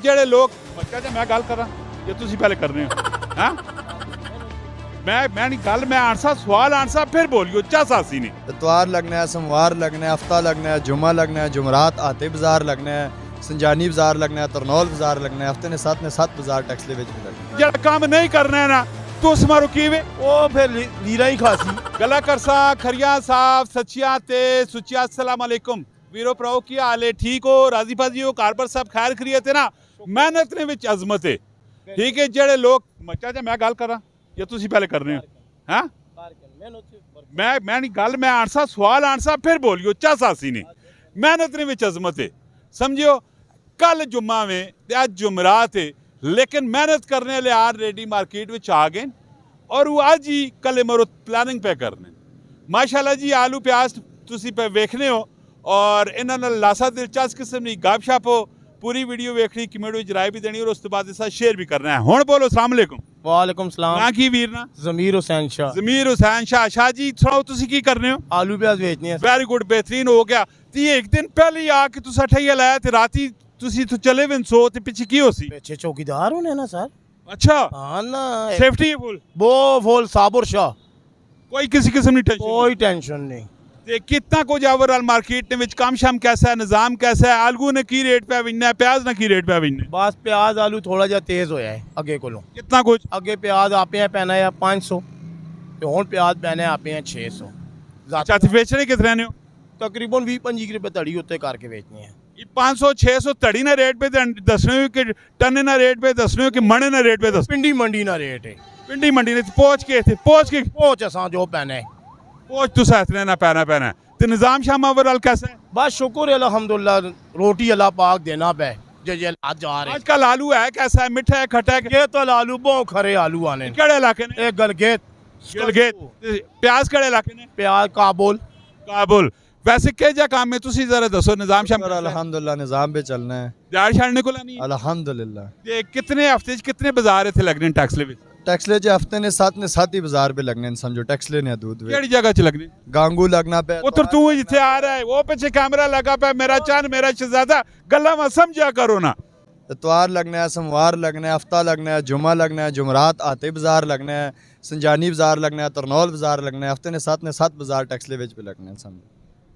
ਜਿਹੜੇ ਲੋਕ ਬੱਚਾ ਤੇ ਮੈਂ ਗੱਲ ਕਰਾਂ ਜੇ ਤੁਸੀਂ ਪਹਿਲੇ ਕਰਨੇ ਹੋ ਹਾਂ मैं नहीं गल मैं आंसर सवाल आंसर फिर बोलियो सासी ने इतवार लगना है, सोमवार लगना है, हफ्ता लगना है, जुम्मा लगना है, जुमरात आते बाजार लगना है, संजानी बाजार लगना है, तरनौल बाजार लगना है, हफ्ते ने 7 बाजार टैक्सले विच भी लगना है। जेड़ा काम नहीं करना है ना तो उस मारो कीवे ओ फिर लीरा ही खासी गला करसा खरिया साहब सचिया ते सुचिया अस्सलाम वालेकुम वीरो भराओ की हाल है ठीक हो राजी बाजी हो घर पर सब खैर खरीयत है ना मेहनत ने विच अजमत है ठीक है जेड़े लोग मचा जे मैं गल करा ये तुसी पहले कर रहे हो हाँ मैं नहीं गल मैं आंसर सवाल आंसर फिर बोलियो सासी ने मेहनत ने विच अजमत है समझियो कल जुम्मा में अज जुमरात है लेकिन मेहनत करने वाले ऑलरेडी मार्केट में आ गए और वो अज ही कल मरो प्लानिंग पे करने माशाल्लाह जी आलू प्याज तुसी पे वेखने हो और इन्होंने लासा दिलचस्प किस्म की गपशप हो पूरी वीडियो वेखनी कमेंट में राय भी देनी और उस तो बाद इसका शेयर भी करना है हुण बोलो अस्सलाम वालेकुम वालेकुम सलाम ना की वीर ना ज़मीर हुसैन शाह ज़मीर हुसैन शाह जी सुनाओ तुसी की करने हो आलू प्याज बेचने हैं वेरी गुड बेहतरीन हो गया ती एक दिन पहले ही आके तुसा ठैया लाया ते राती तुसी तो चले बिन सो ते पीछे की होसी पीछे चौकीदार होने ना सर अच्छा हाँ ना सेफ्टी है फुल वो फुल साबुर शाह कोई किसी किस्म की टेंशन कोई टेंशन नहीं ते कितना कुछ ओवरऑल मार्केट में काम शाम कैसा है निजाम कैसा है आलू ने की रेट पे विनना है प्याज ने की रेट पे विनना है बस प्याज आलू थोड़ा जा तेज होया है अगे कोलों कितना कुछ अगे प्याज आपे हैं पैना है 500 ते हुण प्याज पैने आपे हैं 600 अच्छा ते बेचने कितने ने हो तकरीबन 20-25 रुपए तड़ी उत्ते करके बेचने हैं 500 600 तड़ी ना रेट पे दसने हो कि टन ना रेट पे दसने हो कि मणे ना रेट पे दस पिंडी मंडी ना रेट है पिंडी मंडी ने पहुंच के पहुंच असां जो पैने पहुंच तो साथ ना पैना तो निजाम शाम ओवरऑल कैसा है बस शुक्र है अल्हम्दुलिल्लाह रोटी अल्लाह पाक देना पे जे आज जा रहे आजकल आलू है कैसा है मीठा है खट्टा है ये तो आलू बहुत खरे आलू आने केड़े इलाके ने एक गलगेत गिलगित प्याज केड़े इलाके ने प्याज काबुल काबुल वैसे के जा काम में तुसी जरा दसो निजाम शाम और अल्हम्दुलिल्लाह निजाम पे चलना है यार छाड़ने को नहीं अल्हम्दुलिल्लाह ये कितने हफ्ते कितने बाजार थे लगने टैक्सले में टैक्सले च हफ्ते ने 7 ही बाजार पे लगने समझो टैक्सले ने दूध वे केड़ी जगह च लगने गांगू लगना पे उतर तू जिथे आ रहा है वो पीछे कैमरा लगा पे मेरा चांद मेरा शहजादा गल्ला में समझा करो ना इतवार लगना है सोमवार लगना है हफ्ता लगना है जुम्मा लगना है जुमरात आते बाजार लगना है संजानी बाजार लगना है तरनौल बाजार लगना है हफ्ते ने 7 बाजार टैक्सले विच पे लगने समझो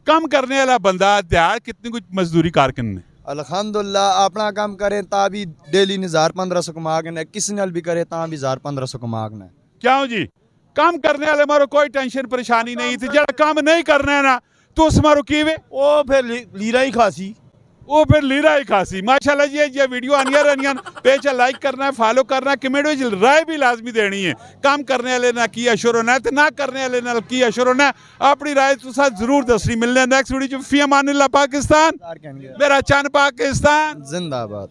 कम करने वाला बंदा दिहाड़ कितनी कुछ मजदूरी कारकन ने अल्हम्दुलिल्लाह अपना काम करे ता भी डेली 1500 कमा गए किसी नाल भी करे ता भी 1500 कमा गए क्यों जी काम करने वाले मारो कोई टेंशन परेशानी नहीं थी जेड़ा काम नहीं करना है ना तो उस मारो कीवे ओ फिर लीरा ही खासी वो फिर लीरा ही खासी माशाल्लाह जी ये वीडियो आनिया रहनियां पेज लाइक करना है फॉलो करना है कमेंट में राय भी लाजमी देनी है काम करने वाले ना की अशुर होना है तो ना करने वाले ना की अशुर होना है अपनी राय तुसा जरूर दसनी मिलने नेक्स्ट वीडियो च फी अमानिल्लाह पाकिस्तान मेरा चंद पाकिस्तान जिंदाबाद।